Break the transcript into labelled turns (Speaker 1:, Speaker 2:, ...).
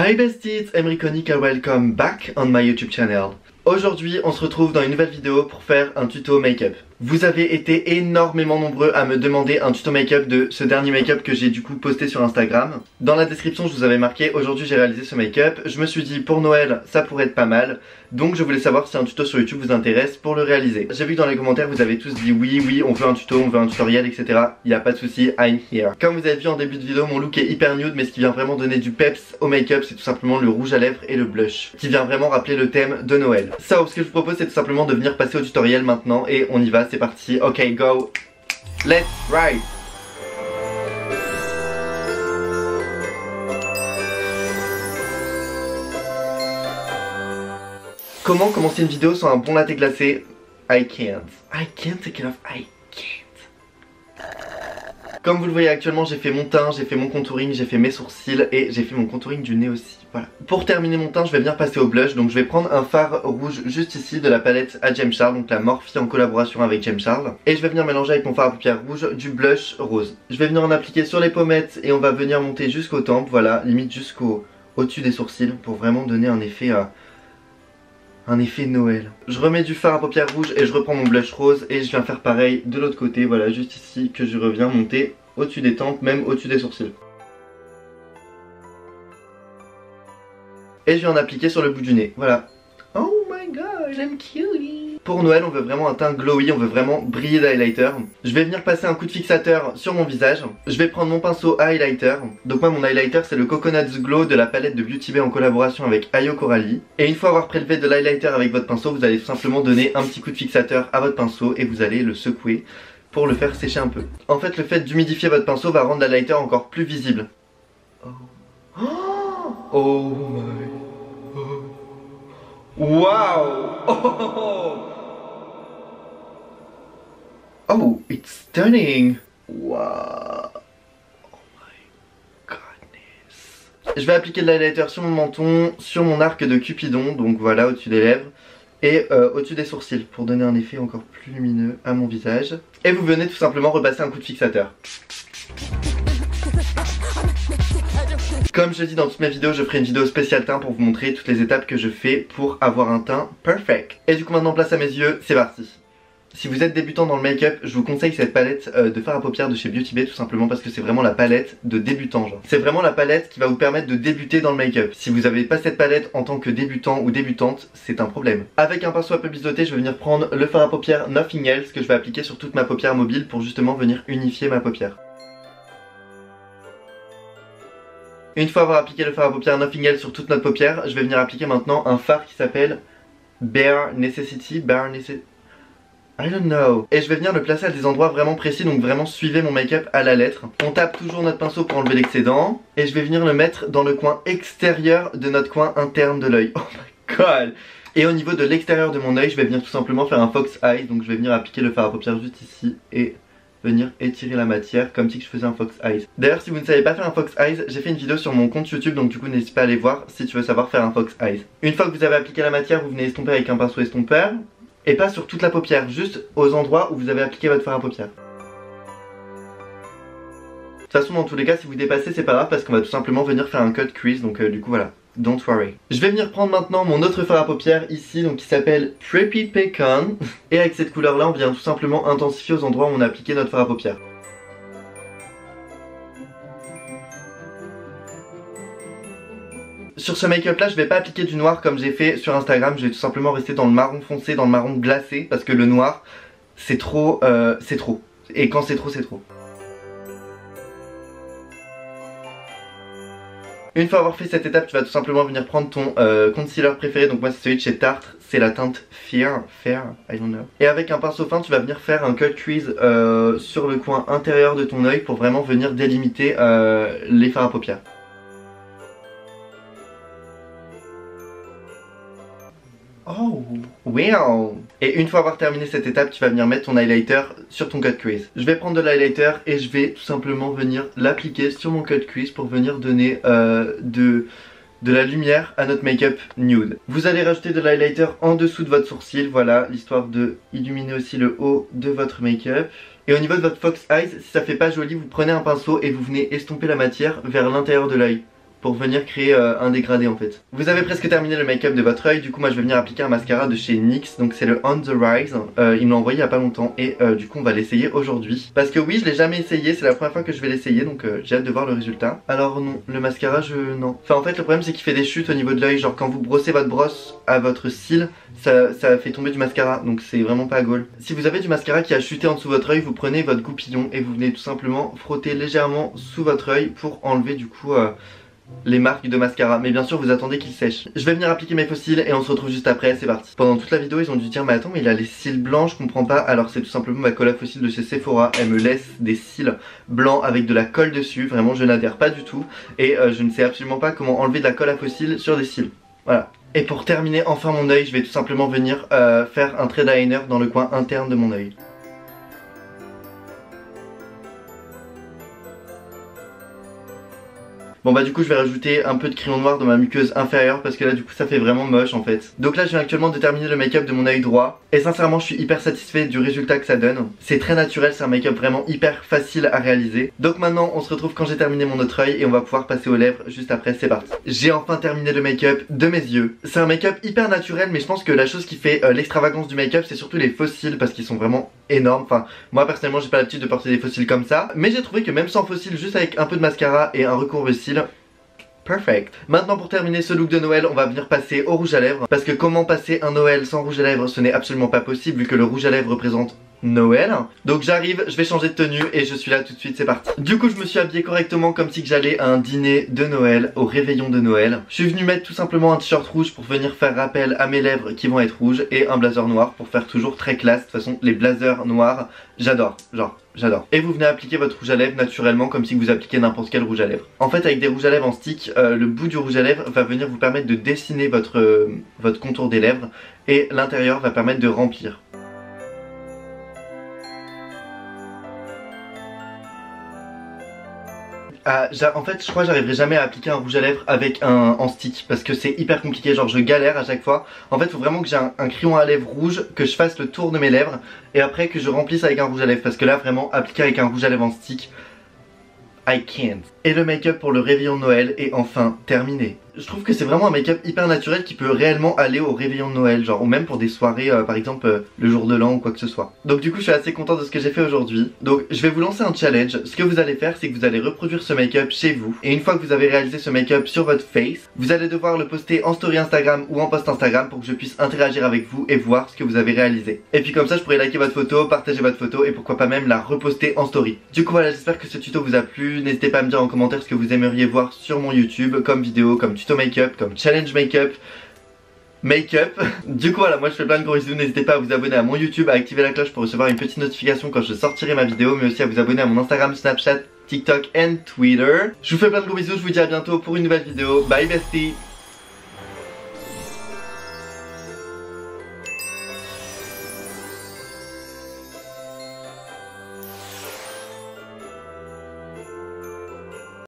Speaker 1: Hi besties, it's Emery Konik and welcome back on my YouTube channel. Aujourd'hui, on se retrouve dans une nouvelle vidéo pour faire un tuto make-up. Vous avez été énormément nombreux à me demander un tuto make-up de ce dernier make-up que j'ai du coup posté sur Instagram. Dans la description, je vous avais marqué aujourd'hui j'ai réalisé ce make-up. Je me suis dit pour Noël, ça pourrait être pas mal. Donc je voulais savoir si un tuto sur YouTube vous intéresse pour le réaliser. J'ai vu que dans les commentaires vous avez tous dit oui, on veut un tuto, on veut un tutoriel, etc. Il n'y a pas de souci, I'm here. Comme vous avez vu en début de vidéo, mon look est hyper nude, mais ce qui vient vraiment donner du peps au make-up, c'est tout simplement le rouge à lèvres et le blush, qui vient vraiment rappeler le thème de Noël. Ça, ce que je vous propose, c'est tout simplement de venir passer au tutoriel maintenant et on y va, c'est parti. Ok, go, let's ride. Comment commencer une vidéo sans un bon latte glacé? I can't take it off, I can't. Comme vous le voyez actuellement, j'ai fait mon teint, j'ai fait mon contouring, j'ai fait mes sourcils et j'ai fait mon contouring du nez aussi, voilà. Pour terminer mon teint, je vais venir passer au blush, donc je vais prendre un fard rouge juste ici de la palette à James Charles, donc la Morphe en collaboration avec James Charles. Et je vais venir mélanger avec mon fard à paupières rouge du blush rose. Je vais venir en appliquer sur les pommettes et on va venir monter jusqu'aux tempes, voilà, limite au-dessus des sourcils pour vraiment donner un effet Noël. Je remets du fard à paupières rouge et je reprends mon blush rose et je viens faire pareil de l'autre côté, voilà, juste ici que je reviens monter au-dessus des tempes, même au-dessus des sourcils. Et je viens en appliquer sur le bout du nez, voilà. Oh my god, I'm cutie. Pour Noël, on veut vraiment un teint glowy, on veut vraiment briller d'highlighter. Je vais venir passer un coup de fixateur sur mon visage. Je vais prendre mon pinceau à highlighter. Donc moi, mon highlighter, c'est le Coconut Glow de la palette de Beauty Bay en collaboration avec Ayo Coralie. Et une fois avoir prélevé de l'highlighter avec votre pinceau, vous allez tout simplement donner un petit coup de fixateur à votre pinceau et vous allez le secouer pour le faire sécher un peu. En fait, le fait d'humidifier votre pinceau va rendre l'highlighter encore plus visible. Oh my... Wow! Oh, it's stunning! Wow! Oh my goodness! Je vais appliquer de l'highlighter sur mon menton, sur mon arc de Cupidon, donc voilà, au-dessus des lèvres, et au-dessus des sourcils, pour donner un effet encore plus lumineux à mon visage. Et vous venez tout simplement repasser un coup de fixateur. Comme je dis dans toutes mes vidéos, je ferai une vidéo spéciale teint pour vous montrer toutes les étapes que je fais pour avoir un teint perfect. Et du coup maintenant place à mes yeux, c'est parti. Si vous êtes débutant dans le make-up, je vous conseille cette palette de fard à paupières de chez Beauty Bay, tout simplement parce que c'est vraiment la palette de débutant, genre. C'est vraiment la palette qui va vous permettre de débuter dans le make-up. Si vous n'avez pas cette palette en tant que débutant ou débutante, c'est un problème. Avec un pinceau un peu biseauté, je vais venir prendre le fard à paupières Nothing Else que je vais appliquer sur toute ma paupière mobile pour justement venir unifier ma paupière. Une fois avoir appliqué le fard à paupières Nothing Else sur toute notre paupière, je vais venir appliquer maintenant un fard qui s'appelle Bare Necessity, I don't know. Et je vais venir le placer à des endroits vraiment précis, donc vraiment suivez mon make-up à la lettre. On tape toujours notre pinceau pour enlever l'excédent. Et je vais venir le mettre dans le coin extérieur de notre coin interne de l'œil. Oh my god. Et au niveau de l'extérieur de mon œil, je vais venir tout simplement faire un fox eye. Donc je vais venir appliquer le fard à paupières juste ici et venir étirer la matière comme si je faisais un fox eyes. D'ailleurs si vous ne savez pas faire un fox eyes, j'ai fait une vidéo sur mon compte YouTube, donc du coup n'hésitez pas à aller voir si tu veux savoir faire un fox eyes. Une fois que vous avez appliqué la matière, vous venez estomper avec un pinceau estompeur. Et pas sur toute la paupière, juste aux endroits où vous avez appliqué votre fard à paupières. De toute façon dans tous les cas si vous dépassez c'est pas grave parce qu'on va tout simplement venir faire un cut crease, donc du coup voilà. Don't worry. Je vais venir prendre maintenant mon autre fard à paupières ici, donc qui s'appelle Preppy Pecan. Et avec cette couleur là on vient tout simplement intensifier aux endroits où on a appliqué notre fard à paupières. Sur ce make-up là je vais pas appliquer du noir comme j'ai fait sur Instagram, je vais tout simplement rester dans le marron foncé, dans le marron glacé, parce que le noir c'est trop, et quand c'est trop, c'est trop. Une fois avoir fait cette étape, tu vas tout simplement venir prendre ton concealer préféré, donc moi c'est celui de chez Tarte, c'est la teinte Fair, I don't know. Et avec un pinceau fin, tu vas venir faire un cut crease sur le coin intérieur de ton œil pour vraiment venir délimiter les fards à paupières. Oh, wow! Et une fois avoir terminé cette étape, tu vas venir mettre ton highlighter sur ton cut crease. Je vais prendre de l'highlighter et je vais tout simplement venir l'appliquer sur mon cut crease pour venir donner de la lumière à notre make-up nude. Vous allez rajouter de l'highlighter en dessous de votre sourcil, voilà, l'histoire de illuminer aussi le haut de votre make-up. Et au niveau de votre fox eyes, si ça fait pas joli, vous prenez un pinceau et vous venez estomper la matière vers l'intérieur de l'œil pour venir créer un dégradé en fait. Vous avez presque terminé le make-up de votre œil, du coup moi je vais venir appliquer un mascara de chez NYX, donc c'est le On The Rise, il me l'a envoyé il y a pas longtemps et du coup on va l'essayer aujourd'hui. Parce que oui je l'ai jamais essayé, c'est la première fois que je vais l'essayer donc j'ai hâte de voir le résultat. Alors non, le mascara non. Enfin en fait le problème c'est qu'il fait des chutes au niveau de l'œil, genre quand vous brossez votre brosse à votre cil, ça fait tomber du mascara, donc c'est vraiment pas goal. Si vous avez du mascara qui a chuté en dessous de votre œil, vous prenez votre goupillon et vous venez tout simplement frotter légèrement sous votre œil pour enlever du coup les marques de mascara, mais bien sûr vous attendez qu'il sèche. Je vais venir appliquer mes faux cils et on se retrouve juste après, c'est parti. Pendant toute la vidéo ils ont dû dire mais attends mais il a les cils blancs, je comprends pas. Alors c'est tout simplement ma colle à faux cils de chez Sephora, elle me laisse des cils blancs avec de la colle dessus, vraiment je n'adhère pas du tout. Et je ne sais absolument pas comment enlever de la colle à faux cils sur des cils. Voilà. Et pour terminer enfin mon œil, je vais tout simplement venir faire un trait d'eyeliner dans le coin interne de mon œil. Bon bah du coup je vais rajouter un peu de crayon noir dans ma muqueuse inférieure parce que là du coup ça fait vraiment moche en fait. Donc là je viens actuellement de terminer le make-up de mon œil droit et sincèrement je suis hyper satisfait du résultat que ça donne. C'est très naturel, c'est un make-up vraiment hyper facile à réaliser. Donc maintenant on se retrouve quand j'ai terminé mon autre œil et on va pouvoir passer aux lèvres juste après, c'est parti. J'ai enfin terminé le make-up de mes yeux. C'est un make-up hyper naturel mais je pense que la chose qui fait l'extravagance du make-up c'est surtout les faux cils parce qu'ils sont vraiment énormes. Enfin moi personnellement j'ai pas l'habitude de porter des faux cils comme ça, mais j'ai trouvé que même sans faux cils, juste avec un peu de mascara et un recourbe-cils, perfect. Maintenant pour terminer ce look de Noël, on va venir passer au rouge à lèvres. Parce que comment passer un Noël sans rouge à lèvres, ce n'est absolument pas possible vu que le rouge à lèvres représente Noël. Donc j'arrive, je vais changer de tenue et je suis là tout de suite, c'est parti. Du coup je me suis habillé correctement comme si j'allais à un dîner de Noël, au réveillon de Noël. Je suis venu mettre tout simplement un t-shirt rouge pour venir faire rappel à mes lèvres qui vont être rouges et un blazer noir pour faire toujours très classe. De toute façon les blazers noirs, j'adore, genre j'adore. Et vous venez appliquer votre rouge à lèvres naturellement comme si vous appliquiez n'importe quel rouge à lèvres. En fait avec des rouges à lèvres en stick, le bout du rouge à lèvres va venir vous permettre de dessiner votre contour des lèvres et l'intérieur va permettre de remplir. En fait je crois que j'arriverai jamais à appliquer un rouge à lèvres avec en stick parce que c'est hyper compliqué, genre je galère à chaque fois. En fait faut vraiment que j'ai un crayon à lèvres rouge, que je fasse le tour de mes lèvres et après que je remplisse avec un rouge à lèvres parce que là vraiment appliquer avec un rouge à lèvres en stick, I can't. Et le make-up pour le réveillon de Noël est enfin terminé. Je trouve que c'est vraiment un make-up hyper naturel qui peut réellement aller au réveillon de Noël, genre ou même pour des soirées par exemple le jour de l'an ou quoi que ce soit. Donc du coup je suis assez content de ce que j'ai fait aujourd'hui. Donc je vais vous lancer un challenge. Ce que vous allez faire c'est que vous allez reproduire ce make-up chez vous. Et une fois que vous avez réalisé ce make-up sur votre face, vous allez devoir le poster en story Instagram ou en post Instagram pour que je puisse interagir avec vous et voir ce que vous avez réalisé. Et puis comme ça je pourrai liker votre photo, partager votre photo et pourquoi pas même la reposter en story. Du coup voilà, j'espère que ce tuto vous a plu. N'hésitez pas à me dire en commentaire ce que vous aimeriez voir sur mon YouTube comme vidéo, comme tuto make-up, comme challenge make-up. Du coup voilà, moi je fais plein de gros bisous. N'hésitez pas à vous abonner à mon YouTube, à activer la cloche pour recevoir une petite notification quand je sortirai ma vidéo, mais aussi à vous abonner à mon Instagram, Snapchat, TikTok et Twitter. Je vous fais plein de gros bisous, je vous dis à bientôt pour une nouvelle vidéo. Bye bestie.